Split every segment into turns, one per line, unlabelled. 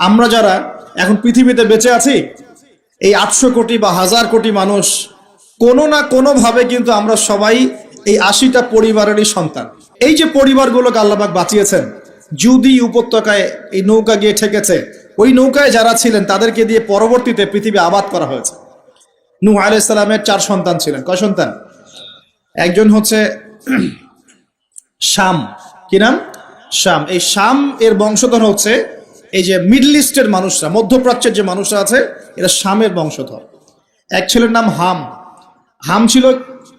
আমরা যারা এখন পৃথিবীতে বেঁচে আছি, এই 800 কোটি বা 1000 কোটি মানুষ, কোনো না কোনোভাবে কিন্তু আমরা সবাই এই 80টা পরিবারেরই সন্তান। এই যে পরিবারগুলোকে আল্লাহ পাক বাঁচিয়েছেন, জুদি উপত্যকায় এই নৌকা গিয়ে ঠেকেছে, ওই নৌকায় যারা ছিলেন তাদেরকে দিয়ে পরবর্তীতে পৃথিবী আবাদ করা হয়েছে। নূহ আলাইহিস সালামের 4 সন্তান ছিলেন। কয় সন্তান? একজন হচ্ছে শাম। কি নাম? শাম। এই শাম এর বংশধর হচ্ছে এই যে মিডল ইস্টের মানুষরা, মধ্যপ্রাচ্যের যে মানুষরা আছে, এরা শামের বংশধর। এক ছেলের নাম হাম। হাম ছিল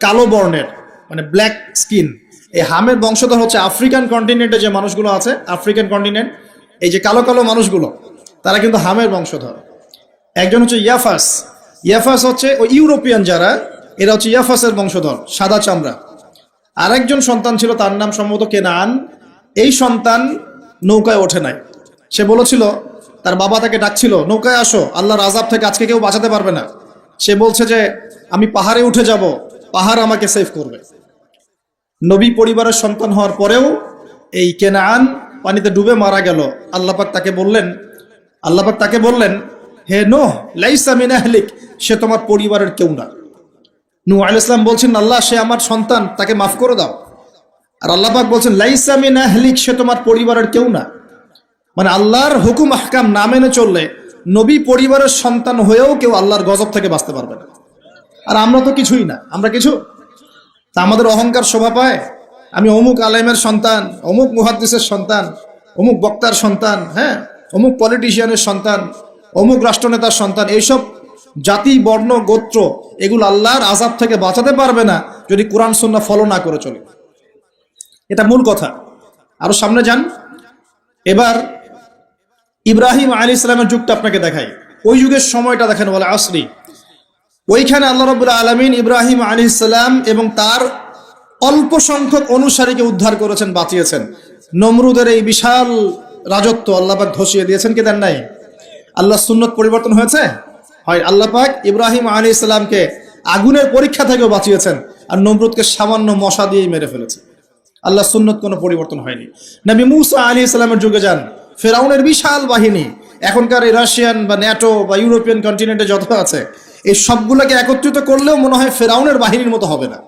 কালো বর্ণের, মানে ব্ল্যাক স্কিন। এই হামের বংশধর হচ্ছে আফ্রিকান কন্টিনেন্টে যে মানুষগুলো আছে, আফ্রিকান কন্টিনেন্ট, এই যে কালো কালো মানুষগুলো, তারা কিন্তু হামের বংশধর। একজন হচ্ছে ইয়াফাস। ইয়াফাস হচ্ছে ওই ইউরোপিয়ান যারা, এরা হচ্ছে ইয়াফাসের বংশধর, সাদা চামড়া। আরেকজন সন্তান ছিল, তার নাম সম্ভবত কেনান। এই সন্তান নৌকায় ওঠে নাই। সে বলেছিল, তার বাবা তাকে ডাকছিল, নৌকায় আসো, আল্লাহর আযাব থেকে আজকে কেউ বাঁচাতে পারবে না। সে বলছে যে আমি পাহাড়ে উঠে যাব, পাহাড় আমাকে সেভ করবে। নবী পরিবারের সন্তান হওয়ার পরেও এই কেনান পানিতে ডুবে মারা গেল। আল্লাহ পাক তাকে বললেন, হে নূহ, লাইসা মিন আহলিক, সে তোমার পরিবারের কেউ না। নূহ আলাইহিস সালাম বলছেন, আল্লাহ, সে আমার সন্তান, তাকে মাফ করে দাও। আর আল্লাহ পাক বলছেন, লাইসা মিন আহলিক, সে তোমার পরিবারের কেউ না। মানে আল্লাহর হুকুম আহকাম না মেনে চললে নবী পরিবারের সন্তান হয়েও কেউ আল্লাহর গজব থেকে বাঁচতে পারবে না। আর আমরা তো কিছুই না, আমরা কিছু। তা আমাদের অহংকার শোভা পায়, আমি অমুক আলেমের সন্তান, অমুক মুহাদ্দিসের সন্তান, অমুক বক্তার সন্তান, হ্যাঁ, অমুক পলিটিশিয়ানের সন্তান, অমুক রাষ্ট্রনেতার সন্তান। এইসব জাতি, বর্ণ, গোত্র, এগুলো আল্লাহর আযাব থেকে বাঁচাতে পারবে না যদি কোরআন সুন্নাহ ফলো না করে চলে। এটা মূল কথা। আরো সামনে যান। এবার ইব্রাহিম আলাইহিস সালামের যুগটা আপনাকে দেখাই। ওই যুগের সময়টা দেখেন, বলে আসরি। ওইখানে আল্লাহ রাব্বুল আলামিন ইব্রাহিম আলাইহিস সালাম এবং তার অল্প সংখ্যক অনুসারীকে উদ্ধার করেছেন, বাঁচিয়েছেন। নমরুদের এই বিশাল রাজত্ব আল্লাহ পাক ধসিয়ে দিয়েছেন, কি দেন নাই? আল্লাহ সুন্নত পরিবর্তন হয়েছে? হয়। আল্লাহ পাক ইব্রাহিম আলাইহিস সালামকে আগুনের পরীক্ষা থেকেও বাঁচিয়েছেন, আর নমরুদকে সামান্য মশা দিয়েই মেরে ফেলেছে। আল্লাহ সুন্নত কোনো পরিবর্তন হয়নি। নবী মূসা আলাইহিস সালামের যুগে যান, ফেরাউনের বিশাল বাহিনী, এখনকার এই রাশিয়ান বা ন্যাটো বা ইউরোপিয়ান কন্টিনেন্টে যত আছে, এই সবগুলোকে একত্রিত করলেও মনে হয় ফেরাউনের বাহিনীর মতো হবে না।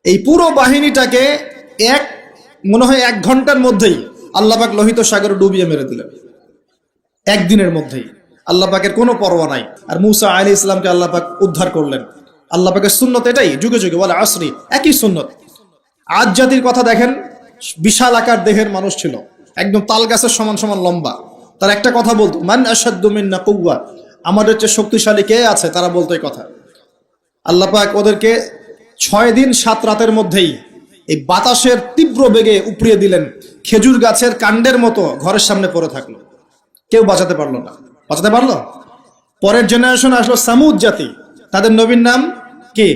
এই পুরো বাহিনীটাকে মনে হয় 1 ঘন্টার মধ্যেই আল্লাহ পাক লোহিত সাগরে ডুবিয়ে মেরে দিলেন, একদিনের মধ্যেই। আল্লাহ পাকের কোনো পরোয়া নাই। আর মূসা আলাইহিস সালামকে আল্লাহ পাক উদ্ধার করলেন। আল্লাহ পাকের সুন্নত এটাই, যুগে যুগে, বলে আসরি, একই সুন্নত। আজ জাতির কথা দেখেন, বিশাল আকার দেহের মানুষ ছিল, একদম তাল গাছের সমান সমান লম্বা। তার একটা কথা বলতো, মান আশাদ্দু মিন্না কুওয়া, আমাদের চেয়ে শক্তিশালী কে আছে, তারা বলতো এই কথা। আল্লাহ পাক ওদেরকে 6 দিন 7 রাতের মধ্যেই এই বাতাসের তীব্র বেগে উপড়িয়ে দিলেন। খেজুর গাছের কাণ্ডের মতো ঘরের সামনে পড়ে থাকলো, কেউ বাঁচাতে পারলো না। বাঁচাতে পারলো? পরের জেনারেশন আসলো সামুদ জাতি, তাদের নবীর নাম কি?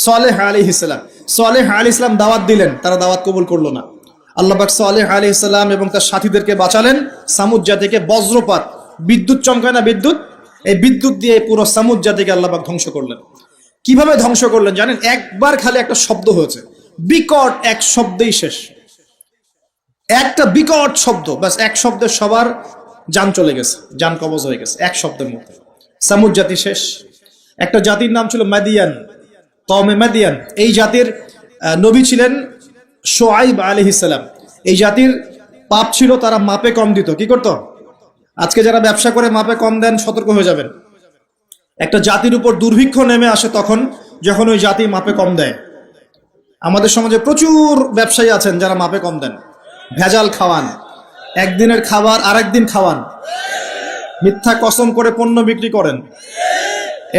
সালেহ আলাইহিস সালাম। সালেহ আলাইহিস সালাম দাওয়াত দিলেন, তারা দাওয়াত কবুল করলো না। আল্লাহ পাক সালেহ আলাইহিস সালাম এবং তার সাথীদেরকে বাঁচালেন সামুদ জাতিকে। বজ্রপাত, বিদ্যুৎ চমকায় না, বিদ্যুৎ, এই বিদ্যুৎ দিয়ে পুরো সামুদ জাতিকে আল্লাহ পাক ধ্বংস করলেন। কিভাবে ধ্বংস করলেন জানেন? একবার খালি একটা শব্দ হয়েছে, বিকট এক শব্দেই শেষ। একটা বিকট শব্দ, ব্যাস, এক শব্দে সবার জান চলে গেছে, জান কবজ হয়ে গেছে এক শব্দের মধ্যে। সামুদ জাতি শেষ। একটা জাতির নাম ছিল মাদিয়ান, কওমে মাদিয়ান। এই জাতির নবী ছিলেন শুআইব আলাইহিস সালাম। এই জাতির পাপ ছিল, তারা মাপে কম দিত। কি করত? আজকে যারা ব্যবসা করে মাপে কম দেন, সতর্ক হয়ে যাবেন। একটা জাতির উপর দুর্ভিক্ষ নেমে আসে তখন, যখন ওই জাতি মাপে কম দেয়। আমাদের সমাজে প্রচুর ব্যবসায়ী আছেন যারা মাপে কম দেন, ভেজাল খাওয়ান, একদিনের খাবার আরেক দিন খাওয়ান, মিথ্যা কসম করে পণ্য বিক্রি করেন,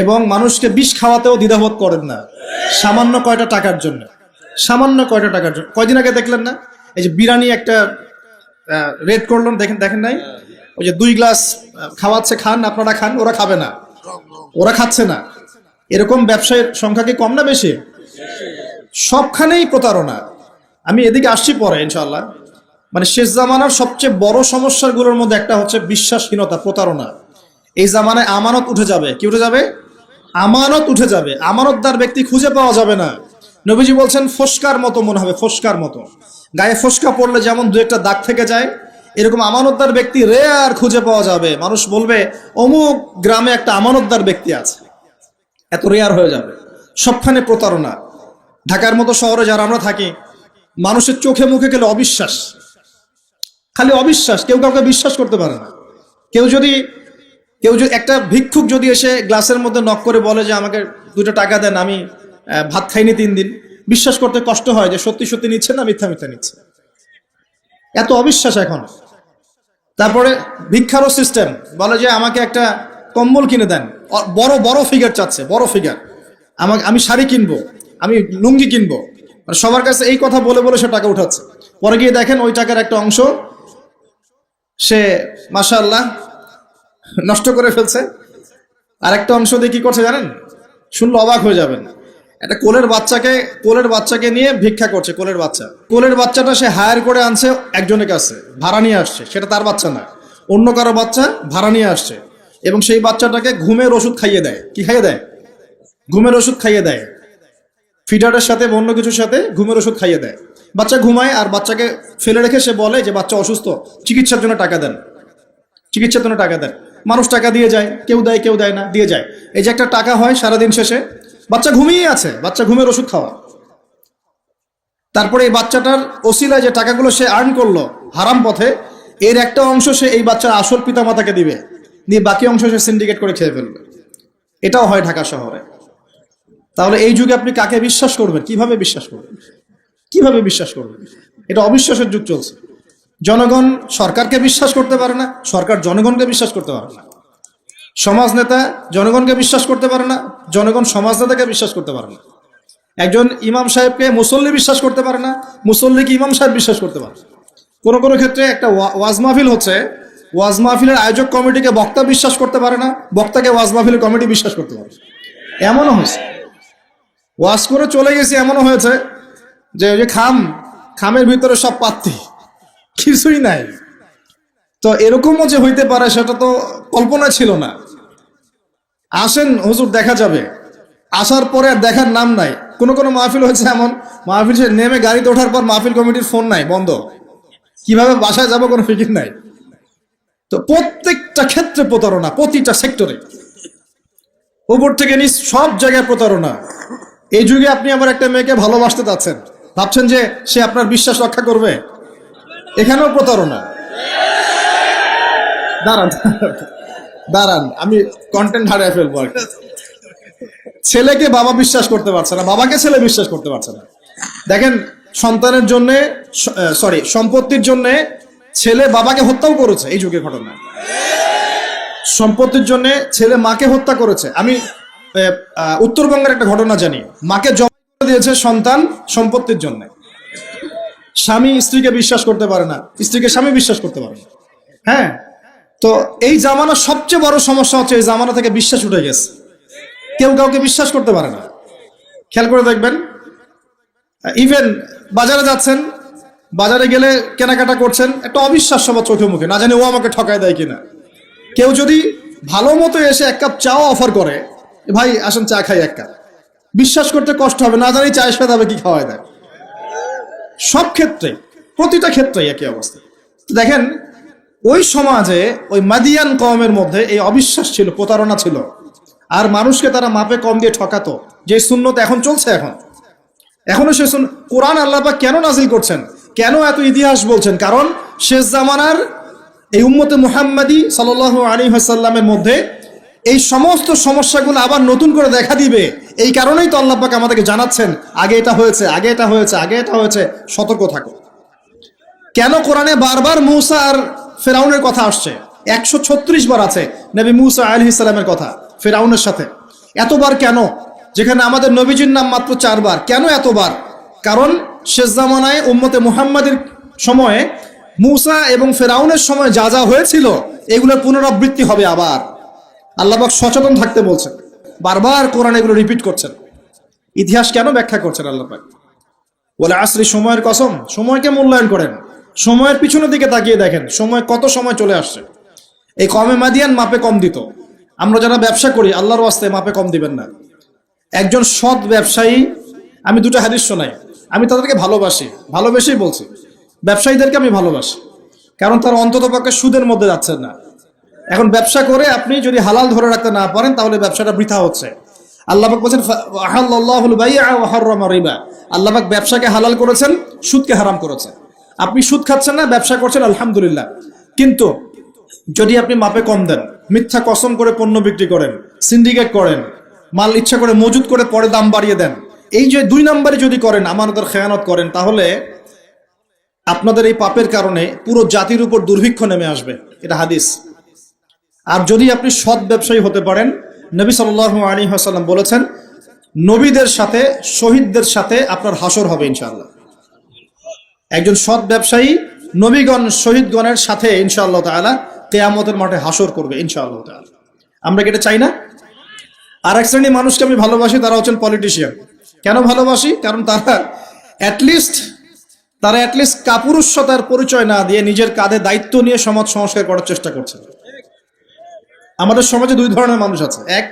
এবং মানুষকে বিষ খাওয়াতেও দ্বিধাবোধ করেন না, সামান্য কয়টা টাকার জন্য। সামান্য কয়টা টাকার জন্য। কয়দিন আগে দেখলেন না, এই যে বিরিয়ানি একটা রেড করলেন, দেখেন নাই? ওই যে 2 গ্লাস খাওয়াচ্ছে, খান, আপনারা খান, ওরা খাবে না, ওরা খাচ্ছে না। এরকম ব্যবসায়ের সংখ্যা কি কম না বেশি? সবখানেই প্রতারণা। আমি এদিকে আসছি পরে ইনশাআল্লাহ। মানে শেষ জামানার সবচেয়ে বড় সমস্যাগুলোর মধ্যে একটা হচ্ছে বিশ্বাসহীনতা, প্রতারণা। এই জামানায় আমানত উঠে যাবে। কি উঠে যাবে? আমানত উঠে যাবে। আমানতদার ব্যক্তি খুঁজে পাওয়া যাবে না। নবীজি বলছেন ফোসকার মতো মনে হবে, ফোসকার মতো। গায়ে ফোসকা পড়লে যেমন 2 একটা দাগ থেকে যায়, এরকম আমানতদার ব্যক্তি রেয়ার খুঁজে পাওয়া যাবে। মানুষ বলবে অমুক গ্রামে একটা আমানতদার ব্যক্তি আছে, এত রেয়ার হয়ে যাবে। সবখানে প্রতারণা। ঢাকার মতো শহরে যারা আমরা থাকি, মানুষের চোখে মুখে গেলে অবিশ্বাস, খালি অবিশ্বাস, কেউ কাউকে বিশ্বাস করতে পারে না। কেউ যদি একটা ভিক্ষুক যদি এসে গ্লাসের মধ্যে নক করে বলে যে আমাকে 2টা টাকা দেন, আমি ভাত খাইনি 3 দিন, বিশ্বাস করতে কষ্ট হয় যে সত্যি সত্যি নিচ্ছে না মিথ্যা মিথ্যা নিচ্ছে, এত অবিশ্বাস এখন। তারপরে ভিক্ষারও সিস্টেম, বলে যে আমাকে একটা কম্বল কিনে দেন, বড় বড় ফিগার চাচ্ছে, বড় ফিগার, আমি শাড়ি কিনবো, আমি লুঙ্গি কিনবো, মানে সবার কাছে এই কথা বলে বলে সে টাকা উঠাচ্ছে। পরে গিয়ে দেখেন ওই টাকার একটা অংশ সে মাশাআল্লাহ নষ্ট করে ফেলছে, আর একটা অংশ দিয়ে কি করছে জানেন? শুনলে অবাক হয়ে যাবেন। একটা কোলের বাচ্চাকে নিয়ে ভিক্ষা করছে। কোলের বাচ্চাটা সে হায়ার করে আনছে একজনের কাছে, ভাড়া নিয়ে আসছে, সেটা তার বাচ্চা না, অন্য কারো বাচ্চা ভাড়া নিয়ে আসছে, এবং সেই বাচ্চাটাকে ঘুমের ওষুধ খাইয়ে দেয়। কি খাইয়ে দেয়? ঘুমের ওষুধ খাইয়ে দেয়, ফিডারের সাথে অন্য কিছুর সাথে ঘুমের ওষুধ খাইয়ে দেয়। বাচ্চা ঘুমায়, আর বাচ্চাকে ফেলে রেখে সে বলে যে বাচ্চা অসুস্থ, চিকিৎসার জন্য টাকা দেন। মানুষ টাকা দিয়ে যায়, কেউ দেয় কেউ দেয় না, দিয়ে যায়। এই যে একটা টাকা হয় সারাদিন শেষে, বাচ্চা ঘুমিয়ে আছে, বাচ্চা ঘুমের ওষুধ খাওয়া। তারপরে এই বাচ্চাটার ওসিলায় যে টাকাগুলো সে আর্ন করলো হারাম পথে, এর একটা অংশ সে এই বাচ্চার আসল পিতামাতাকে দিবে, দিয়ে বাকি অংশ সে সিন্ডিকেট করে খেয়ে ফেলবে। এটাও হয় ঢাকা শহরে। তাহলে এই যুগে আপনি কাকে বিশ্বাস করবেন? কিভাবে বিশ্বাস করবেন? এটা অবিশ্বাসের যুগ চলছে। জনগণ সরকারকে বিশ্বাস করতে পারে না, সরকার জনগণকে বিশ্বাস করতে পারে না। সমাজ নেতা জনগণকে বিশ্বাস করতে পারে না, জনগণ সমাজ নেতাকে বিশ্বাস করতে পারে না। একজন ইমাম সাহেবকে মুসল্লি বিশ্বাস করতে পারে না, মুসল্লিকে ইমাম সাহেব বিশ্বাস করতে পারে। কোনো কোনো ক্ষেত্রে একটা ওয়াজ মাহফিল হচ্ছে, ওয়াজ মাহফিলের আয়োজক কমিটিকে বক্তা বিশ্বাস করতে পারে না, বক্তাকে ওয়াজ মাহফিলের কমিটি বিশ্বাস করতে পারে। এমনও হয়েছে, ওয়াজ করে চলে গেছি, এমনও হয়েছে যে ওই যে খামের ভিতরে সব পাত্তি, কিছুই নাই। তো এরকমও যে হইতে পারে সেটা তো কল্পনা ছিল না। আসেন হুজুর দেখা যাবে, আসার পরে আর দেখার নাম নাই। কোনো মাহফিল হয়েছে এমন, মাহফিল সে নেমে গাড়িতে ওঠার পর মাহফিল কমিটির ফোন নাই, বন্ধ, কিভাবে বাসায় যাব কোনো ফিকির নাই। তো প্রত্যেকটা ক্ষেত্রে প্রতারণা, প্রতিটা সেক্টরে, উপর থেকে নিচ সব জায়গায় প্রতারণা। এই যুগে আপনি আবার একটা মেয়েকে ভালোবাসতে চাচ্ছেন, ভাবছেন যে সে আপনার বিশ্বাস রক্ষা করবে, এখানেও প্রতারণা। দাঁড়ান আমি কন্টেন্ট হারিয়ে ফেলবো। ছেলেকে বাবা বিশ্বাস করতে পারছে না, বাবাকে ছেলে বিশ্বাস করতে পারছে না। দেখেন, সম্পত্তির জন্য ছেলে বাবাকে হত্যাও করেছে, এই যুগের ঘটনা। সম্পত্তির জন্য ছেলে মাকে হত্যা করেছে। আমি উত্তরবঙ্গের একটা ঘটনা জানি, মাকে জবাই করে দিয়েছে সন্তান সম্পত্তির জন্য। স্বামী স্ত্রীকে বিশ্বাস করতে পারে না, স্ত্রীকে স্বামী বিশ্বাস করতে পারে না। হ্যাঁ, তো এই জামানার সবচেয়ে বড় সমস্যা হচ্ছে এই জামানা থেকে বিশ্বাস উঠে গেছে, কেউ কাউকে বিশ্বাস করতে পারে না। খেয়াল করে দেখবেন, ইভেন বাজারে যাচ্ছেন, বাজারে গেলে কেনাকাটা করছেন, একটা অবিশ্বাস সবার চোখে মুখে, না জানি ও আমাকে ঠকায় দেয় কিনা। কেউ যদি ভালো মতো এসে 1 কাপ চাও অফার করে, ভাই আসেন চা খাই 1 কাপ, বিশ্বাস করতে কষ্ট হবে, না জানি চায়ের সাথে কি খাওয়ায় দেয়। সব ক্ষেত্রে, প্রতিটা ক্ষেত্রে একই অবস্থা। দেখেন, ওই সমাজে ওই মাদিয়ান কওমের মধ্যে এই অবিশ্বাস ছিল, প্রতারণা ছিল, আর মানুষকে তারা মাপে কম দিয়ে ঠকাতো। যে সুন্নত এখন চলছে, এখনো সে কোরআন আল্লাহ পাক কেন নাজিল করছেন, কেন এত ইতিহাস বলছেন? কারণ শেষ জামানার এই উম্মতে মুহাম্মাদি সাল্লাল্লাহু আলাইহি ওয়াসাল্লামের মধ্যে এই সমস্ত সমস্যাগুলো আবার নতুন করে দেখা দিবে। এই কারণেই তো আল্লাহ পাক আমাদেরকে জানাচ্ছেন, আগে এটা হয়েছে, সতর্ক থাকো। কেন কোরআনে বারবার মূসা আর ফেরাউনের কথা আসছে? 136 বার আছে নবী মূসা আলাইহিস সালামের কথা ফেরাউনের সাথে। এতবার কেন, যেখানে আমাদের নবীজির নাম মাত্র 4 বার? কেন এতবার? কারণ শেষ জামানায় উম্মতে মুহাম্মাদের সময়ে মূসা এবং ফেরাউনের সময় যা যা হয়েছিল এগুলোর পুনরাবৃত্তি হবে আবার। আল্লাহ পাক সচেতন থাকতে বলছেন, বারবার কোরআন এগুলো রিপিট করছেন। ইতিহাস কেন ব্যাখ্যা করছেন আল্লাহ পাক? বলে আসরি, সময়ের কসম, সময়কে মূল্যায়ন করেন, সময়ের পিছনের দিকে তাকিয়ে দেখেন সময় কত সময় চলে আসছে। এই কমে মাদিয়ান মাপে কম দিত। আমরা যারা ব্যবসা করি, আল্লাহর ওয়াস্তে মাপে কম দিবেন না। একজন সৎ ব্যবসায়ী, আমি 2টা হাদিস শোনাই, আমি তাদেরকে ভালোবাসি, ভালোবেসেই বলছি, ব্যবসায়ীদেরকে আমি ভালোবাসি। কারণ তার অন্ততপক্ষে সুদের মধ্যে যাচ্ছে না। এখন ব্যবসা করে আপনি যদি হালাল ধরে রাখতে না পারেন তাহলে ব্যবসাটা বৃথা হচ্ছে। আল্লাহ পাক বলেছেন আহাল্লাহুল বাই'a ওয়া হাররামা রিবা, আল্লাহ পাক ব্যবসাকে হালাল করেছেন, সুদকে হারাম করেছেন। আপনি সুদ খাচ্ছেন না, ব্যবসা করছেন, আলহামদুলিল্লাহ। কিন্তু যদি আপনি মাপে কম দেন, মিথ্যা কসম করে পণ্য বিক্রি করেন, সিন্ডিকেট করেন, মাল ইচ্ছা করে মজুদ করে পরে দাম বাড়িয়ে দেন, এই যে 2 নম্বরে যদি করেন, আমানতের খেয়ানত করেন, তাহলে আপনাদের এই পাপের কারণে পুরো জাতির উপর দুর্ভিক্ষ নেমে আসবে, এটা হাদিস। আর যদি আপনি সৎ ব্যবসায়ী হতে পারেন, নবী সাল্লাল্লাহু আলাইহি ওয়াসাল্লাম বলেছেন নবীদের সাথে শহীদদের সাথে আপনার হাসর হবে ইনশাআল্লাহ। একজন সৎ ব্যবসায়ী নবীগণ শহীদগণের সাথে ইনশাআল্লাহ তাআলা কিয়ামতের মাঠে হাসর করবে ইনশাআল্লাহ তাআলা। আমরা কি এটা চাই না? আর এক শ্রেণীর মানুষকে আমি ভালোবাসি, তারা হচ্ছেন পলিটিশিয়ান। কেন ভালোবাসি? কারণ তারা অ্যাটলিস্ট কাপুরুষতার পরিচয় না দিয়ে নিজের কাঁধে দায়িত্ব নিয়ে সমাজ সংস্কার করার চেষ্টা করছে। আমাদের সমাজে 2 ধরনের মানুষ আছে। এক,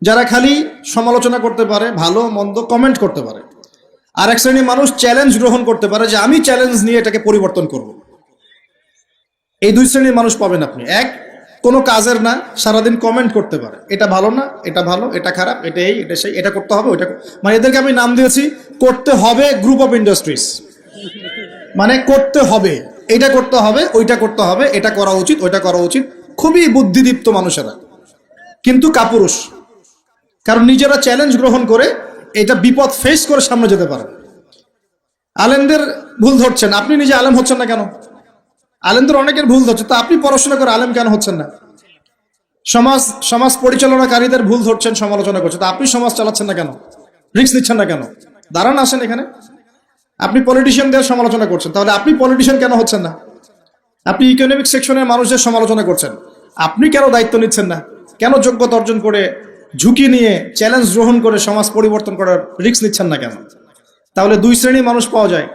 যারা খালি সমালোচনা করতে পারে, ভালো মন্দ কমেন্ট করতে পারে। আর এক শ্রেণীর মানুষ চ্যালেঞ্জ গ্রহণ করতে পারে যে আমি চ্যালেঞ্জ নিয়ে এটাকে পরিবর্তন করব। এই 2 শ্রেণীর মানুষ পাবেন আপনি। এক, কোনো কাজের না, সারাদিন কমেন্ট করতে পারে, এটা ভালো না, এটা ভালো, এটা খারাপ, এটা এই, এটা সেই, এটা করতে হবে, ওইটা, মানে এদেরকে আমি নাম দিয়েছি করতে হবে গ্রুপ অফ ইন্ডাস্ট্রিজ। মানে করতে হবে, এটা করতে হবে, ওইটা করতে হবে, এটা করা উচিত, ওইটা করা উচিত। খুবই বুদ্ধিদীপ্ত মানুষেরা, কিন্তু কাপুরুষ। কারণ নিজেরা চ্যালেঞ্জ গ্রহণ করে এটা বিপদ ফেস করে সামনে যেতে পারে। আলেমদের ভুল ধরছেন, আপনি নিজে আলেম হচ্ছেন না কেন? আলেমদের অনেকের ভুল ধরছে, তা আপনি পড়াশোনা করে আলেম কেন হচ্ছেন না? সমাজ পরিচালনাকারীদের ভুল ধরছেন, সমালোচনা করছেন, তা আপনি সমাজ চালাচ্ছেন না কেন? রিস্ক নিচ্ছেন না কেন? দাঁড়ান, আসেন এখানে। আপনি পলিটিশিয়ানদের সমালোচনা করছেন, তাহলে আপনি পলিটিশিয়ান কেন হচ্ছেন না? আপনি ইকোনমিক সেকশনের মানুষদের সমালোচনা করছেন, আপনি কেন দায়িত্ব নিচ্ছেন না? কেন যোগ্যতা অর্জন করে, ঝুঁকি নিয়ে, চ্যালেঞ্জ গ্রহণ করে সমাজ পরিবর্তন করার রিস্ক নিচ্ছেন না কেন? তাহলে 2 শ্রেণীর মানুষ পাওয়া যায়।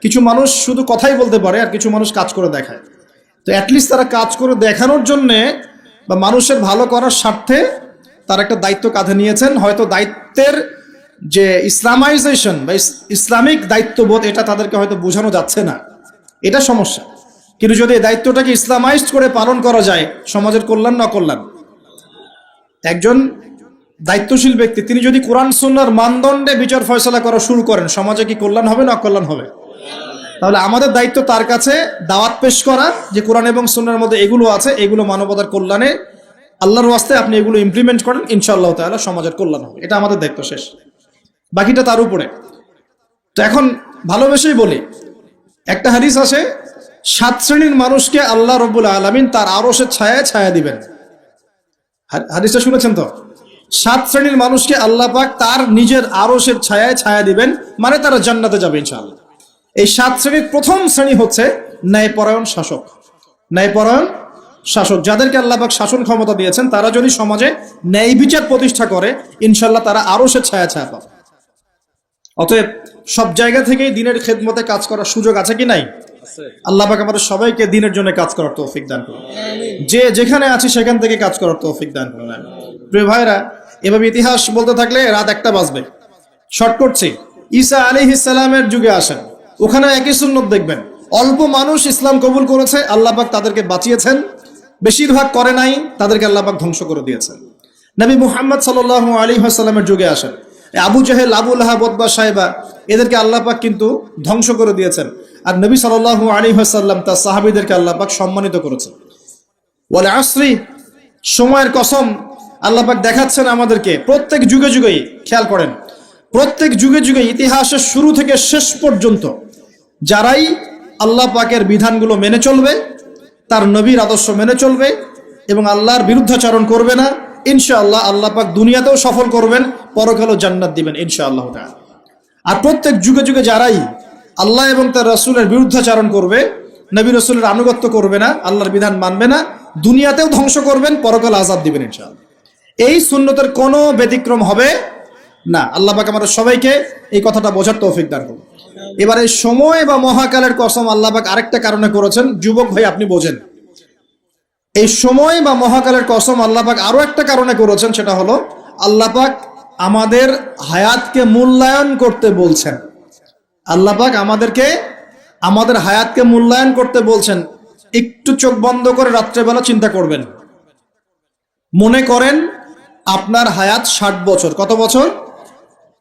কিছু মানুষ শুধু কথাই বলতে পারে, আর কিছু মানুষ কাজ করে দেখায়। তো অ্যাটলিস্ট তারা কাজ করে দেখানোর জন্যে বা মানুষের ভালো করার স্বার্থে তারা একটা দায়িত্ব কাঁধে নিয়েছেন। হয়তো দায়িত্বের যে ইসলামাইজেশন বা ইসলামিক দায়িত্ববোধ, এটা তাদেরকে হয়তো বোঝানো যাচ্ছে না, এটা সমস্যা। কিন্তু যদি এই দায়িত্বটাকে ইসলামাইজড করে পালন করা যায়, সমাজের কল্যাণ না কল্যাণ। একজন দায়িত্বশীল ব্যক্তি তিনি যদি কোরআন সুন্নাহর মানদণ্ডে বিচার ফয়সালা করা শুরু করেন, সমাজে কি কল্যাণ হবে না অকল্যাণ হবে? তাহলে আমাদের দায়িত্ব তার কাছে দাওয়াত পেশ করা যে কোরআন এবং সুন্নাহর মধ্যে এগুলো আছে, এগুলো মানবতার কল্যাণে, আল্লাহর ওয়াস্তে আপনি এগুলো ইমপ্লিমেন্ট করেন, ইনশাআল্লাহ তাআলা সমাজের কল্যাণ হবে। এটা আমাদের দায়িত্ব, শেষ। বাকিটা তার উপরে। তো এখন ভালোবেসেই বলি, একটা হাদিস আছে, 7 শ্রেণীর মানুষকে আল্লাহ রাব্বুল আলামিন তার আরশের ছায়ায় ছায়া দিবেন। হাদিসটা শুনেছেন তো? 7 শ্রেণীর মানুষকে আল্লাহ পাক তার নিজের আরশের ছায়ায় ছায়া দিবেন, মানে তারা জান্নাতে যাবে ইনশাআল্লাহ। এই 7 শ্রেণীর প্রথম শ্রেণী হচ্ছে ন্যায়পরায়ণ শাসক। ন্যায়পরায়ণ শাসক, যাদেরকে আল্লাহ পাক শাসন ক্ষমতা দিয়েছেন, তারা যদি সমাজে ন্যায় বিচার প্রতিষ্ঠা করে, ইনশাআল্লাহ তারা আরশের ছায়া ছায়া পাবে। অতএব সব জায়গা থেকেই দিনের খেদমতে কাজ করার সুযোগ আছে কি নাই? আল্লাহ পাক আমাদের সবাইকে দিনের জন্য কাজ করার তৌফিক দান করুন। যে যেখানে আছি সেখান থেকে কাজ করার তৌফিক দান করুন। প্রিয় ভাইরা, এভাবে ইতিহাস বলতে থাকলে রাত 1টা বাজবে। শর্ট করছি, ঈসা আলাইহিস সালামের যুগে আসেন, ওখানে একই সুন্নত দেখবেন। অল্প মানুষ ইসলাম কবুল করেছে, আল্লাহ পাক তাদেরকে বাঁচিয়েছেন। বেশিরভাগ করে নাই, তাদেরকে আল্লাহ পাক ধ্বংস করে দিয়েছেন। নবী মুহাম্মদ সাল্লাল্লাহু আলাইহি ওয়াসাল্লামের যুগে আসেন, আবু জাহেল, আবু লাহাব, উতবা, শাইবা, এদেরকে আল্লাহ পাক কিন্তু ধ্বংস করে দিয়েছেন। আর নবী সাল্লাল্লাহু আলাইহি ওয়াসাল্লাম তার সাহাবীদেরকে আল্লাহ পাক সম্মানিত করেছেন। ওয়াল আসরি, সময়ের কসম, আল্লাহ পাক দেখাচ্ছেন আমাদেরকে প্রত্যেক যুগে যুগেই। খেয়াল করেন, প্রত্যেক যুগে যুগে ইতিহাসের শুরু থেকে শেষ পর্যন্ত যারাই আল্লাহ পাকের বিধানগুলো মেনে চলবে, তার নবীর আদর্শ মেনে চলবে এবং আল্লাহর বিরুদ্ধাচরণ করবে না, ইনশাআল্লাহ আল্লাহ পাক দুনিয়াতেও সফল করবেন, পরকালেও জান্নাত দিবেন ইনশাআল্লাহ তাআলা। আর প্রত্যেক যুগে যুগে যারাই আল্লাহ এবং তার রাসূলের বিরুদ্ধাচরণ করবে, নবী রাসূলের আনুগত্য করবে না, আল্লাহর বিধান মানবে না, দুনিয়াতেও ধ্বংস করবেন, পরকালে আযাব দিবেন ইনশাআল্লাহ। এই সুন্নতের কোনো ব্যতিক্রম হবে না। আল্লাহ পাক আমাদের সবাইকে এই কথাটা বোঝার তৌফিক দান করুন। এবার এই সময় বা মহাকালের কসম আল্লাহ পাক আরেকটা কারণে করেছেন, যুবক ভাই আপনি বোঝেন। এই সময় বা মহাকালের কসম আল্লাহ পাক আরো একটা কারণে করেছেন, সেটা হলো আল্লাহ পাক আমাদের হায়াতকে মূল্যায়ন করতে বলছেন। আল্লাহ পাক আমাদের হায়াতকে মূল্যায়ন করতে বলছেন। একটু চোখ বন্ধ করে রাত্রেবেলা চিন্তা করবেন। মনে করেন আপনার হায়াত 60 বছর। কত বছর?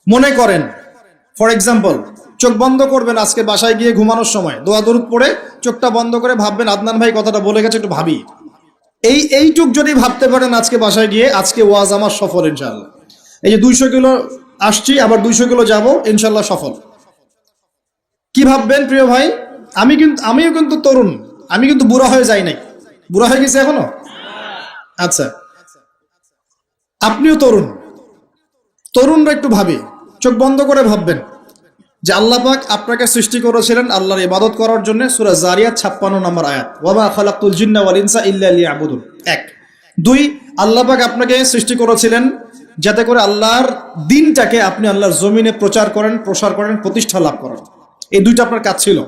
মনে করেন, ফর এক্সাম্পল, চোখ বন্ধ করবেন আজকে বাসায় গিয়ে ঘুমানোর সময়, দোয়া দরুদ পড়ে চোখটা বন্ধ করে ভাববেন আদনান ভাই কথাটা বলে গেছে, একটু ভাবি। এইটুক যদি ভাবতে পারেন আজকে বাসায় গিয়ে, আজকে ওয়াজ আমার সফল ইনশাআল্লাহ। এই যে 200 কিলো আসছি, আবার 200 কিলো যাব, ইনশাআল্লাহ সফল। কি ভাববেন প্রিয় ভাই? আমিও কিন্তু তরুণ, আমি কিন্তু বুড়া হয়ে যাই নাই। বুড়া হয়ে গেছে এখনো? আচ্ছা, আপনিও তরুণ। তরুণরা একটু ভাবি, চোখ বন্ধ করে ভাববেন যে আল্লাহ পাক আপনাকে সৃষ্টি করেছিলেন আল্লাহর ইবাদত করার জন্য। সূরা জারিয়াত 56 নম্বর আয়াত, ওয়া মা খালাকতুল জিন্না ওয়াল ইনসা ইল্লা লিয়াবুদুন। 1 2 আল্লাহ পাক আপনাকে সৃষ্টি করেছিলেন যাতে করে আল্লাহর দ্বীনটাকে আপনি আল্লাহর জমিনে প্রচার করেন, প্রসার করেন, প্রতিষ্ঠা লাভ করেন। এই দুইটা আপনার কাজ ছিল।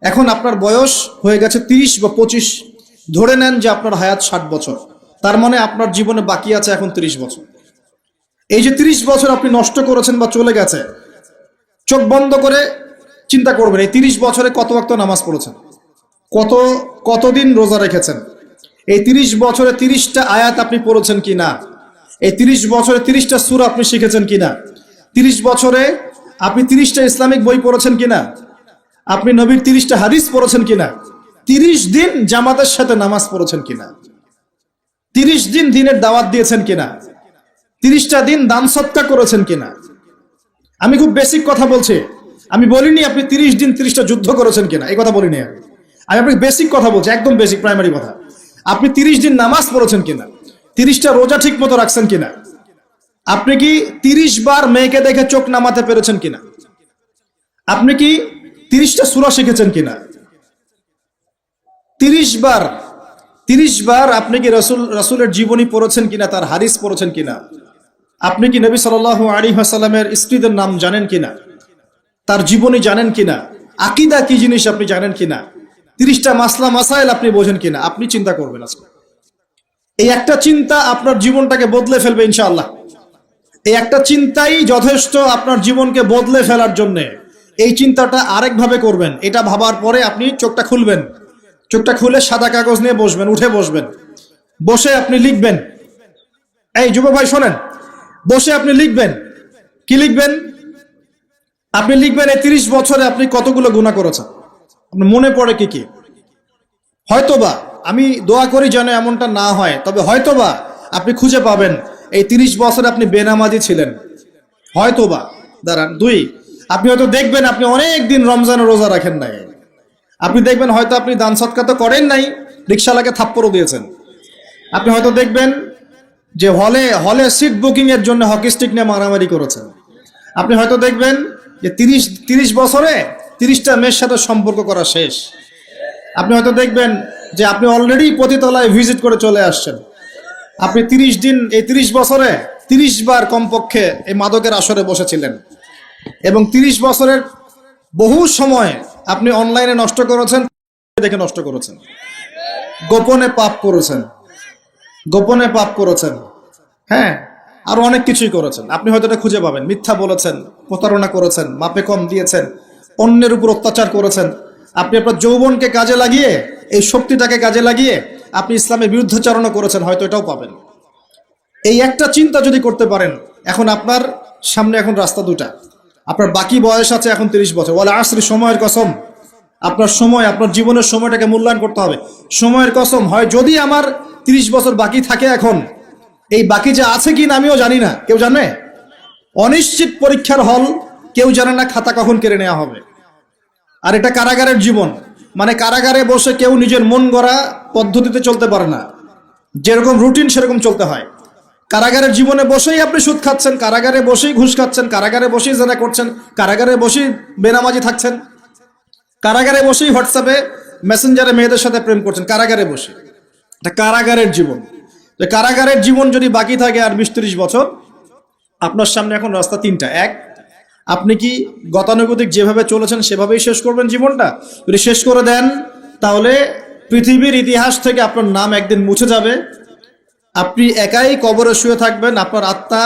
এখন আপনার বয়স হয়ে গেছে 30 বা 25, ধরে নেন যে আপনার হায়াত 60 বছর। তার মানে আপনার জীবনে বাকি আছে এখন 30 বছর। এই যে 30 বছর আপনি নষ্ট করেছেন বা চলে গেছে, চোখ বন্ধ করে চিন্তা করবেন এই 30 বছরে কত ওয়াক্ত নামাজ পড়েছেন, কতদিন রোজা রেখেছেন, এই 30 বছরে 30টা আয়াত আপনি পড়েছেন কিনা, এই 30 বছরে 30টা সূরা আপনি শিখেছেন কিনা, 30 বছরে আপনি 30টা ইসলামিক বই পড়েছেন কিনা, আপনি নবীর 30টা হাদিস পড়েছেন কিনা, 30 দিন জামাতের সাথে নামাজ পড়েছেন কিনা, 30 দিন দিনের দাওয়াত দিয়েছেন কিনা, 30টা দিন দান সদকা করেছেন কিনা। আমি খুব বেসিক কথা বলছি, আমি বলিনি আপনি 30 দিন 30টা যুদ্ধ করেছেন কিনা, এই কথা বলিনি। আমি আপনাকে বেসিক কথা বলছি, একদম বেসিক প্রাইমারি কথা। আপনি 30 দিন নামাজ পড়েছেন কিনা, 30টা রোজা ঠিক মতো রাখছেন কিনা, আপনি কি 30 বার মেয়েকে দেখে চোখ নামাতে পেরেছেন কিনা, আপনি কি 30টা সূরা শিখেছেন কিনা, 30 বার আপনি কি রাসূলের জীবনী পড়েছেন কিনা, তার হাদিস পড়েছেন কিনা, আপনি কি নবী সাল্লাল্লাহু আলাইহি ওয়াসাল্লামের স্ত্রীদের নাম জানেন কিনা, তার জীবনী জানেন কিনা, আকীদা কি জিনিস আপনি জানেন কিনা, 30টা মাসলা মাসাইল আপনি বোঝেন কিনা। আপনি চিন্তা করবেন আজকে, এই একটা চিন্তা আপনার জীবনটাকে বদলে ফেলবে ইনশাআল্লাহ। এই একটা চিন্তাই যথেষ্ট আপনার জীবনকে বদলে ফেলার জন্য। এই চিন্তাটা আরেকভাবে করবেন, এটা ভাবার পরে আপনি চোখটা খুলবেন, চোখটা খুলে সাদা কাগজ নিয়ে বসবেন, উঠে বসবেন, বসে আপনি লিখবেন। এই যুব ভাই শোনেন, বসে আপনি লিখবেন। কি লিখবেন? আপনি লিখবেন এই 30 বছরে আপনি কতগুলো গুনাহ করেছেন, আপনার মনে পড়ে কি কি। হয়তোবা, আমি দোয়া করি যেন এমনটা না হয়, তবে হয়তোবা আপনি খুঁজে পাবেন এই 30 বছরে আপনি বেনামাজি ছিলেন, হয়তোবা। দাঁড়ান, 2 আপনি হয়তো দেখবেন আপনি অনেক দিন রমজানের রোজা রাখেন নাই। আপনি দেখবেন হয়তো আপনি দান সদকা তো করেন নাই, রিকশাওয়ালাকে থাপ্পড়ও দিয়েছেন। আপনি হয়তো দেখবেন যে হলে সিট বুকিং এর জন্য হকি স্টিক নিয়ে মারামারি করেছেন। আপনি হয়তো দেখবেন যে 30 বছরে 30টা মেয়ের সাথে সম্পর্ক করা শেষ। আপনি হয়তো দেখবেন যে আপনি অলরেডি পতিতলায় ভিজিট করে চলে আসছেন। আপনি 30 বছরে 30 বার কমপক্ষে এই মাদকের আসরে বসেছিলেন, এবং 30 বছরের বহু সময় আপনি অনলাইনে নষ্ট করেছেন, দেখে নষ্ট করেছেন, গোপনে পাপ করেছেন, হ্যাঁ, আর অনেক কিছুই করেছেন। আপনি হয়তো এটা খুঁজে পাবেন। মিথ্যা বলেছেন, প্রতারণা করেছেন, মাপে কম দিয়েছেন, অন্যের উপর অত্যাচার করেছেন। আপনি আপনার যৌবনকে কাজে লাগিয়ে, এই শক্তিটাকে কাজে লাগিয়ে আপনি ইসলামের বিরুদ্ধাচরণ করেছেন, হয়তো এটাও পাবেন। এই একটা চিন্তা যদি করতে পারেন, এখন আপনার সামনে এখন রাস্তা দুটা। আপনার বাকি বয়স আছে এখন 30 বছর। ওয়াল আসরি, সময়ের কসম। আপনার সময়, আপনার জীবনের সময়টাকে মূল্যায়ন করতে হবে। সময়ের কসম, হয় যদি আমার 30 বছর বাকি থাকে, এখন এই বাকি যে আছে কিনা আমিও জানি না, কেউ জানে? অনিশ্চিত পরীক্ষার হল, কেউ জানে না খাতা কখন কেড়ে নেওয়া হবে। আর এটা কারাগারের জীবন, মানে কারাগারে বসে কেউ নিজের মন গড়া পদ্ধতিতে চলতে পারে না, যেরকম রুটিন সেরকম চলতে হয়। কারাগারের জীবনে বসেই আপনি সুদ খাচ্ছেন, কারাগারে বসেই ঘুষ খাচ্ছেন, কারাগারে বসেই জেনা করছেন, কারাগারে বসেই বেনামাজি থাকছেন, কারাগারে বসেই হোয়াটসঅ্যাপে মেসেঞ্জারে মেয়েদের সাথে প্রেম করছেন, কারাগারে বসে। এটা কারাগারের জীবন। তো কারাগারের জীবন যদি বাকি থাকে আর 20-30 বছর, আপনার সামনে এখন রাস্তা 3টা। 1, আপনি কি গতানুগতিক যেভাবে চলেছেন সেভাবেই শেষ করবেন জীবনটা? যদি শেষ করে দেন, তাহলে পৃথিবীর ইতিহাস থেকে আপনার নাম একদিন মুছে যাবে। আপনি একাই কবরে শুয়ে থাকবেন, আপনার আত্মা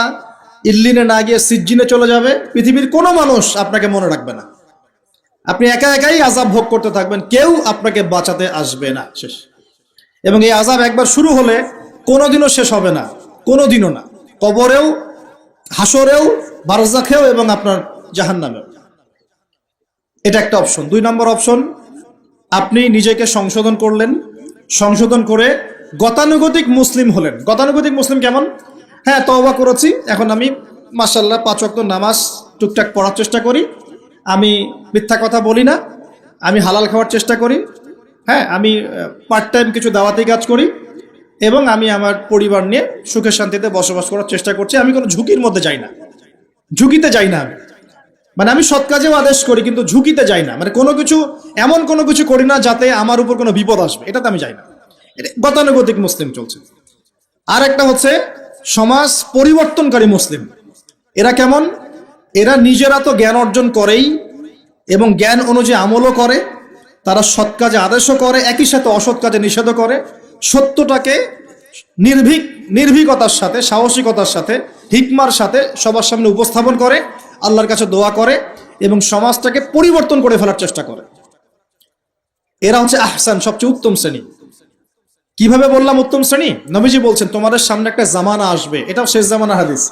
ইল্লিনে না গিয়ে সিজ্জিনে চলে যাবে। পৃথিবীর কোনো মানুষ আপনাকে মনে রাখবে না। আপনি একা একাই আযাব ভোগ করতে থাকবেন, কেউ আপনাকে বাঁচাতে আসবে না, শেষ। এবং এই আযাব একবার শুরু হলে কোনোদিনও শেষ হবে না, কোনোদিনও না, কবরেও, হাসরেও, বারজাখেও এবং আপনার জাহান্নামেও। এটা একটা অপশন। 2 নম্বর অপশন, আপনি নিজেকে সংশোধন করলেন, সংশোধন করে গতানুগতিক মুসলিম হলেন। গতানুগতিক মুসলিম কেমন? হ্যাঁ, তওবা করেছি, এখন আমি মাশাআল্লাহ 5 ওয়াক্ত নামাজ টুকটাক পড়ার চেষ্টা করি, আমি মিথ্যা কথা বলি না, আমি হালাল খাওয়ার চেষ্টা করি, হ্যাঁ, আমি পার্ট টাইম কিছু দাওয়াতি কাজ করি, এবং আমি আমার পরিবার নিয়ে সুখে শান্তিতে বসবাস করার চেষ্টা করছি। আমি কোনো ঝুঁকির মধ্যে যাই না, ঝুঁকিতে যাই না আমি, মানে আমি সৎ কাজেও আদেশ করি কিন্তু ঝুঁকিতে যাই না, মানে কোনো কিছু, এমন কোনো কিছু করি না যাতে আমার উপর কোনো বিপদ আসবে, এটাতে আমি যাই না। এটা গতানুগতিক মুসলিম চলছে। আর একটা হচ্ছে সমাজ পরিবর্তনকারী মুসলিম। এরা কেমন? এরা নিজেরা তো জ্ঞান অর্জন করেই এবং জ্ঞান অনুযায়ী আমলও করে, তারা সৎ কাজে আদেশও করে, একই সাথে অসৎ কাজে নিষেধও করে, সত্যটাকে নির্ভীকতার সাথে, সাহসিকতার সাথে, হিকমার সাথে সবার সামনে উপস্থাপন করে, আল্লাহর কাছে দোয়া করে এবং সমাজটাকে পরিবর্তন করে ফেলার চেষ্টা করে। এরা হচ্ছে আহসান, সবচেয়ে উত্তম শ্রেণী। কিভাবে বললাম উত্তম শ্রেণী? নবীজি বলছেন তোমাদের সামনে একটা জামানা আসবে, এটাও শেষ জামানা হাদিস,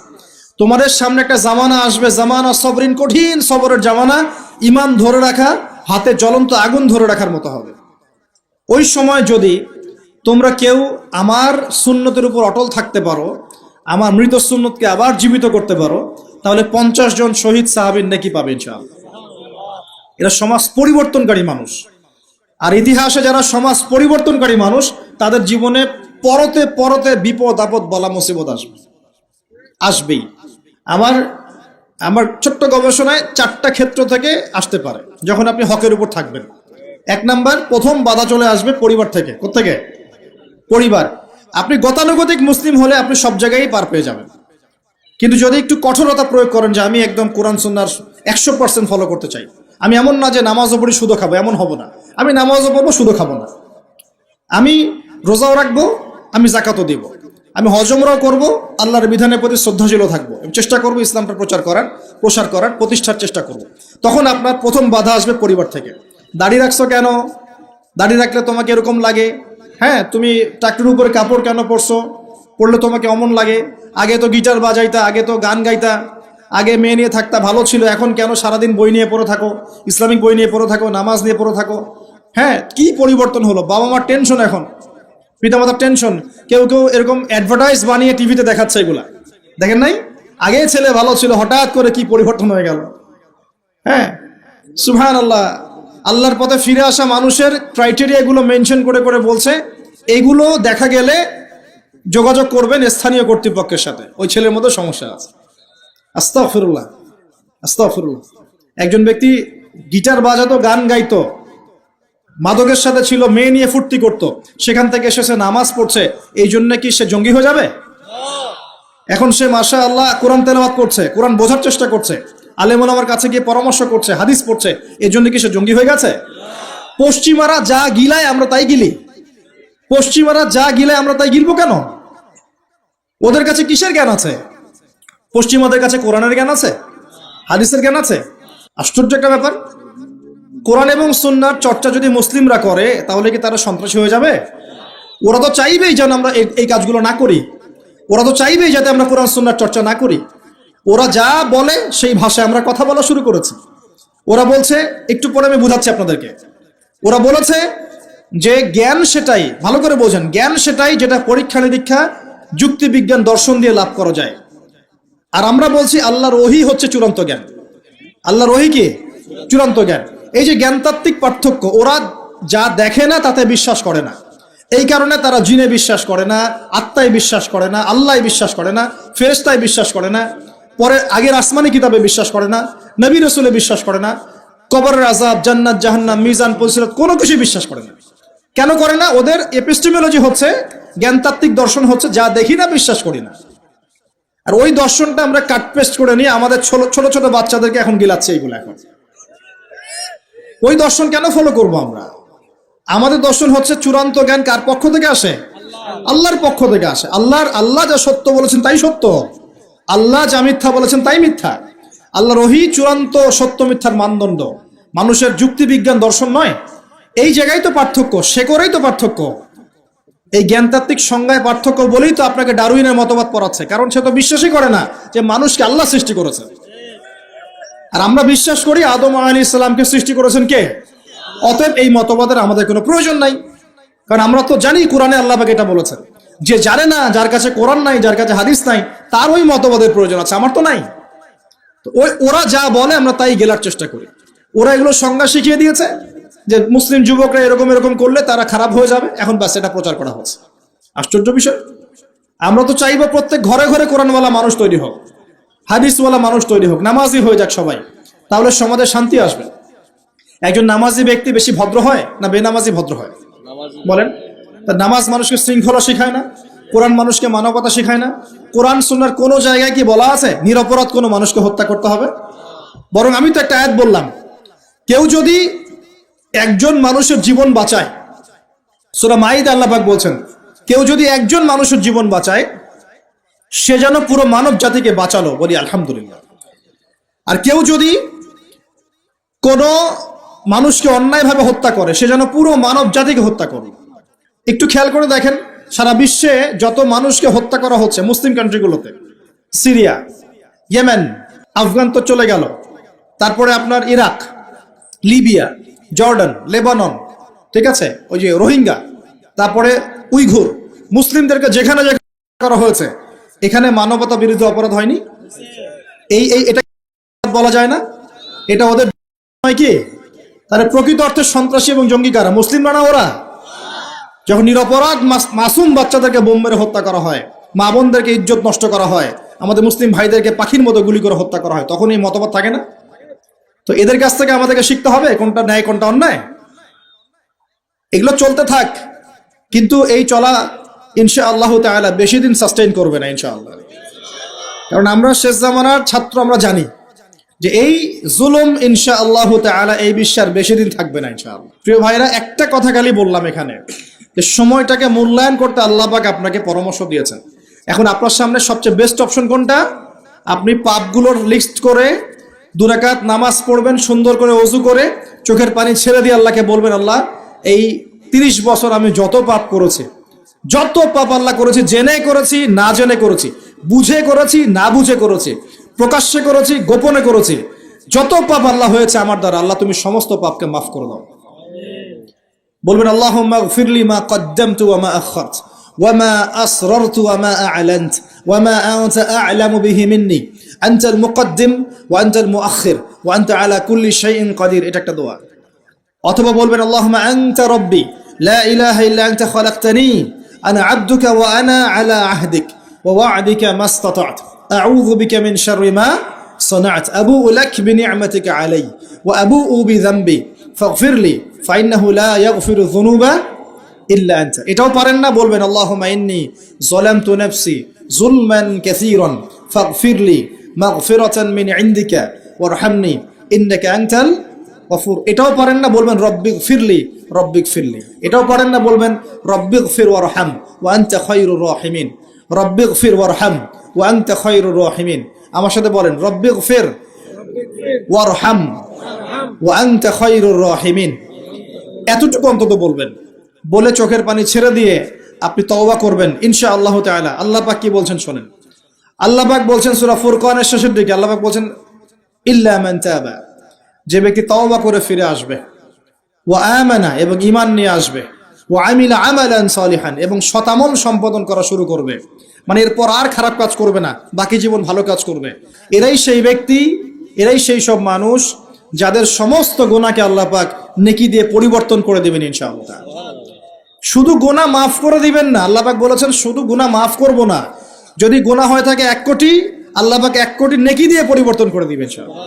তোমাদের সামনে একটা জামানা আসবে, জামানা সবরিন, কঠিন সবরের জামানা, ঈমান ধরে রাখা হাতে জ্বলন্ত আগুন ধরে রাখার মতো হবে। ওই সময় যদি তোমরা কেউ আমার সুন্নতের উপর অটল থাকতে পারো, আমার মৃত সুন্নতকে আবার জীবিত করতে পারো, তাহলে 50 জন শহীদ সাহাবীর নেকি পাবে ইনশাআল্লাহ। এরা সমাজ পরিবর্তনকারী মানুষ। আর ইতিহাসে যারা সমাজ পরিবর্তনকারী মানুষ, তাদের জীবনে পরতে পরতে বিপদ আপদ বলা মুসিবত আসবেই। আমার ছোট্ট গবেষণায় 4টা ক্ষেত্র থেকে আসতে পারে যখন আপনি হকের উপর থাকবেন। 1 নাম্বার, প্রথম বাধা চলে আসবে পরিবার থেকে। কোত্থেকে? পরিবার। আপনি গতানুগতিক মুসলিম হলে আপনি সব জায়গায় পার পেয়ে যাবেন, কিন্তু যদি একটু কঠোরতা প্রয়োগ করেন যে আমি একদম কোরআন সুন্নাহর 100% ফলো করতে চাই, আমি এমন না যে নামাজও পড়ি সুদও খাবো, এমন হব না, আমি নামাজও পড়বো সুদও খাবো না, আমি রোজাও রাখবো, আমি জাকাতও দিব, আমি হজ উমরাও করবো, আল্লাহর বিধানের প্রতি শ্রদ্ধাশীলও থাকবো, চেষ্টা করবো ইসলামটা প্রসার করার প্রতিষ্ঠার চেষ্টা করব। তখন আপনার প্রথম বাধা আসবে পরিবার থেকে। দাড়ি রাখছো কেন? দাড়ি রাখলে তোমাকে এরকম লাগে, হ্যাঁ, তুমি টাকটির উপরে কাপড় কেন পরলে তোমাকে অমন লাগে, আগে তো গিটার বাজাইতা, আগে তো গান গাইতা, আগে মেয়ে নিয়ে থাকতা, ভালো ছিল, এখন কেন সারাদিন বই নিয়ে পড়ে থাকো, ইসলামিক বই নিয়ে পড়ে থাকো, নামাজ নিয়ে পড়ে থাকো, হ্যাঁ, কি পরিবর্তন হলো? বাবা মার টেনশন, এখন পিতামাতার টেনশন, কেউ কেউ এরকম অ্যাডভার্টাইজ বানিয়ে টিভিতে দেখাচ্ছে, এগুলা দেখেন নাই? আগে ছেলে ভালো ছিল, হঠাৎ করে কি পরিবর্তন হয়ে গেল, হ্যাঁ, সুবহানাল্লাহ। আল্লাহর পথে ফিরে আসা মানুষের ক্রাইটেরিয়া এগুলো মেনশন করে করে বলছে, এইগুলো দেখা গেলে যোগাযোগ করবেন স্থানীয় কর্তৃপক্ষের সাথে, ওই ছেলের মধ্যে সমস্যা আছে। আস্তাগফিরুল্লাহ, আস্তাগফিরুল্লাহ। একজন ব্যক্তি গিটার বাজাতো, গান গাইতো, মাদকের সাথে ছিল, মেয়ে নিয়ে ফুর্তি করত, সেখান থেকে এসেছে নামাজ পড়ছে, এই জন্য কি সে জঙ্গি হয়ে যাবে? এখন সে মাশাআল্লাহ কোরআন তেলাওয়াত করছে, কোরআন বোঝার চেষ্টা করছে, আলেম ওলামার কাছে গিয়ে পরামর্শ করছে, হাদিস পড়ছে, এই জন্য কি সে জঙ্গি হয়ে গেছে? পশ্চিমারা যা গিলায় আমরা তাই গিলি, পশ্চিমারা যা গিলায় আমরা তাই গিলবো কেন? ওদের কাছে কিসের জ্ঞান আছে? পশ্চিমাদের কাছে কোরআনের জ্ঞান আছে, হাদিসের জ্ঞান আছে। আশ্চর্য একটা ব্যাপার। কোরআন এবং সুন্নাহর চর্চা যদি মুসলিমরা করে, তাহলে কি তারা সন্ত্রাসী হয়ে যাবে? ওরা তো চাইবেই যেন আমরা এই কাজগুলো না করি, ওরা তো চাইবেই যাতে আমরা কোরআন সুন্নাহর চর্চা না করি। ওরা যা বলে সেই ভাষায় আমরা কথা বলা শুরু করেছি। ওরা বলছে, একটু পরে আমি বুঝাচ্ছি আপনাদেরকে, ওরা বলেছে যে জ্ঞান সেটাই, ভালো করে বোঝেন, জ্ঞান সেটাই যেটা পরীক্ষা নিরীক্ষা, যুক্তি বিজ্ঞান, দর্শন দিয়ে লাভ করা যায়। আর আমরা বলছি আল্লাহর ওহী হচ্ছে চূড়ান্ত জ্ঞান। আল্লাহর ওহী কি? চূড়ান্ত জ্ঞান। এই যে জ্ঞানতাত্ত্বিক পার্থক্য, ওরা যা দেখে না তাতে বিশ্বাস করে না, এই কারণে তারা জিনে বিশ্বাস করে না, আত্মায় বিশ্বাস করে না, আল্লাহ বিশ্বাস করে না, ফেরেশতায় বিশ্বাস করে না, পরে আগের আসমানি কিতাবে বিশ্বাস করে না, নবী রাসূলে বিশ্বাস করে না, কবরের আযাব, জান্নাত জাহান্নাম, মিজান, ফজিলত কোনো কিছু বিশ্বাস করে না। কেন করে না? ওদের এপিস্টেমোলজি হচ্ছে, জ্ঞানতাত্ত্বিক দর্শন হচ্ছে যা দেখি না বিশ্বাস করি না। আর ওই দর্শনটা আমরা কাট পেস্ট করে নিয়ে আমাদের ছোট ছোট বাচ্চাদেরকে এখন গিলাচ্ছে এইগুলো। এখন ওই দর্শন কেন ফলো করব আমরা? আমাদের দর্শন হচ্ছে চূড়ান্ত জ্ঞান কার পক্ষ থেকে আসে? আল্লাহর পক্ষ থেকে আসে। আল্লাহ যা সত্য বলেছেন তাই সত্য, আল্লাহ যা মিথ্যা বলেছেন তাই মিথ্যা। আল্লাহর ওহী চূড়ান্ত সত্য মিথ্যার মানদণ্ড। মানুষের যুক্তি বিজ্ঞান দর্শন নয়। এই জায়গায় তো পার্থক্য, সে করেই তো পার্থক্য। এই জ্ঞানতাত্ত্বিক সংজ্ঞায় পার্থক্য বলেই তো আপনাকে ডারউইনের মতবাদ পড়াচ্ছে, কারণ সে তো বিশ্বাসই করে না যে মানুষকে আল্লাহ সৃষ্টি করেছে। আর আমরা বিশ্বাস করি আদম আলাইহিস সালামকে সৃষ্টি করেছেন কে। অতএব এই মতবাদের আমাদের কোনো প্রয়োজন নাই, কারণ আমরা তো জানি কোরআনে আল্লাহ পাক এটা বলেছেন। যে জানে না, যার কাছে কোরআন নাই, যার কাছে হাদিস নাই, তার ওই মতবাদের প্রয়োজন আছে, আমার তো নাই। তো ওরা যা বলে আমরা তাই গেলার চেষ্টা করি। ওরা এগুলো সংজ্ঞা শিখিয়ে দিয়েছে যে মুসলিম যুবকরা এরকম এরকম করলে তারা খারাপ হয়ে যাবে, এখন ব্যাস এটা প্রচার করা হচ্ছে। আশ্চর্য বিষয়। আমরা তো চাইবো প্রত্যেক ঘরে ঘরে কোরআনওয়ালা মানুষ তৈরি হোক, হাদিসওয়ালা মানুষ তৈরি হোক, নামাজি হয়ে যাক সবাই, তাহলে সমাজে শান্তি আসবে। একজন নামাজি ব্যক্তি বেশি ভদ্র হয় না বেনামাজি ভদ্র হয় বলেন? তা নামাজ মানুষকে শৃঙ্খলা শেখায় না, কোরআন মানুষকে মানবতা শেখায় না। কোরআন সুন্নাহর কোনো জায়গায় কি বলা আছে নিরপরাধ কোনো মানুষকে হত্যা করতে হবে? বরং আমি তো একটা আয়াত বললাম, কেউ যদি একজন মানুষের জীবন বাঁচায়, সূরা মাইদা আল্লাহ পাক বলছেন, কেউ যদি একজন মানুষের জীবন বাঁচায় সে যেন পুরো মানব জাতিকে বাঁচালো, বলি আলহামদুলিল্লাহ। আর কেউ যদি কোনো মানুষকে অন্যায়ভাবে হত্যা করে সে যেন পুরো মানব জাতিকে হত্যা করে। একটু খেয়াল করে দেখেন, সারা বিশ্বে যত মানুষকে হত্যা করা হচ্ছে মুসলিম কান্ট্রিগুলোতে, সিরিয়া, ইয়েমেন, আফগান তো চলে গেল, তারপরে আপনার ইরাক, লিবিয়া, জর্ডান, লেবানন, ঠিক আছে, ওই যে রোহিঙ্গা, তারপরে উইঘুর, মুসলিমদেরকে যেখানে যেখানে করা হয়েছে, এখানে মানবতা বিরোধী অপরাধ হয়নি? এটা বলা যায় না? এটা ওদের নয় কি? তাহলে প্রকৃত অর্থে সন্ত্রাসী এবং জঙ্গি কারা? মুসলিমরা না ওরা? যখন নিরপরাধ মাসুম বাচ্চাদেরকে বোম মেরে হত্যা করা হয়, মা বোনদেরকে ইজ্জত নষ্ট করা হয়, আমাদের মুসলিম ভাইদেরকে পাখির মতো গুলি করে হত্যা করা হয়, তখন এই মতবাদ থাকে না? তো এদের কাছ থেকে আমাদেরকে শিখতে হবে কোনটা ন্যায় কোনটা অন্যায়। এগুলো চলতে থাক, কিন্তু এই চলা ইনশাআল্লাহ তাআলা বেশি দিন সাস্টেইন করবে না ইনশাআল্লাহ। কারণ আমরা শেষ জামানার ছাত্র, আমরা জানি যে এই জুলুম ইনশাআল্লাহ তাআলা এই বিশ্বের বেশি দিন থাকবে না ইনশাআল্লাহ। প্রিয় ভাইরা, একটা কথা খালি বললাম এখানে, যে সময়টাকে মূল্যায়ন করতে আল্লাহ পাক আপনাকে পরামর্শ দিয়েছেন। এখন আপনার সামনে সবচেয়ে বেস্ট অপশন কোনটা? আপনি পাপগুলোর লিস্ট করে 2 রাকাত নামাজ পড়বেন, সুন্দর করে ওযু করে চোখের পানি ছেড়ে দিয়ে আল্লাহকে বলবেন, আল্লাহ এই 30 বছর আমি যত পাপ করেছি, যত পাপ আল্লাহ করেছি, জেনে করেছি না জেনে করেছি, বুঝে করেছি না বুঝে করেছি, প্রকাশ্যে করেছি গোপনে করেছি, যত পাপ আল্লাহ হয়েছে আমার দ্বারা, আল্লাহ তুমি সমস্ত পাপকে মাফ করে দাও। বলবেন আল্লাহুম্মা গফিরলি মা কদ্দামতু ওয়া মা আখখারতু ওয়া মা আসরারতু ওয়া মা আ'লানতু ওয়া মা আনতা আ'লামু বিহি মিন্নি আনতাল মুকদ্দিম ওয়া আনতাল মুআখির ওয়া আনতা আলা কুল্লি শাইইন কাদির। এটা একটা দোয়া। অথবা বলবেন আল্লাহুম্মা আনতা রাব্বি লা ইলাহা ইল্লা আনতা খালাকতানি আনা আবদুকা ওয়া আনা আলা আহদিক ওয়া ওয়া'দিকা মাস্তাতা'তু আউযু বিকা মিন শাররি মা সানা'ত আবুউ লাক বিনি'মাতিকা আলাইয়া ওয়া আবুউ বিযামবি ফাগফিরলি ফাইন্নাহু লা ইয়াগফিরু যুনুবা ইল্লা আনতা। এটাও পারেন না, বলবেন আল্লাহুম্মা ইন্নী যালামতু নাফসি যুলমান কাসীরান ফাগফিরলি মাগফিরাতান মিন ইনদিকা ওয়ারহামনি ইন্নাকা আনতাল গফুর। এটাও পারেন না, বলবেন রব্বিগফিরলি রব্বিগফিরলি। এটাও পারেন না, বলবেন রব্বিগফির ওয়ারহাম ওয়া আনতা খায়রুর রাহিমিন। রব্বিগফির ওয়ারহাম ওয়া আনতা খায়রুর রাহিমিন। আমার সাথে বলেন রব্বিগফির ওয়ারহাম ওয়া আনতা খায়রুর রাহিমিন। এতটুকু অন্তত বলবেন, বলে চোখের পানি ছেড়ে দিয়ে আপনি তওবা করবেন ইনশাআল্লাহ তাআলা। আল্লাহ পাক কি বলছেন শোনেন। আল্লাহ পাক বলছেন সূরা ফুরকানের শেষের দিকে, আল্লাহ পাক বলছেন ইল্লা মান তাবা, যে ব্যক্তি তওবা করে ফিরে আসবে, ওয়া আমানা এবং ঈমান নিয়ে আসবে, ওয়া আমিলা আমালান সালিহান এবং শতামল সম্পাদন করা শুরু করবে, মানে এরপর আর খারাপ কাজ করবে না, বাকি জীবন ভালো কাজ করবে। এরাই সেই ব্যক্তি, এরাই সেই সব মানুষ যাদের সমস্ত গুনাহকে আল্লাহ পাক নেকি দিয়ে পরিবর্তন করে দিবেন ইনশাআল্লাহ। শুধু গুনাহ মাফ করে দিবেন না, আল্লাহ পাক বলেছেন শুধু গুনাহ মাফ করব না, যদি গুনাহ হয়ে থাকে 1 কোটি, আল্লাহ পাক 1 কোটি নেকি দিয়ে পরিবর্তন করে দিবেন ইনশাআল্লাহ।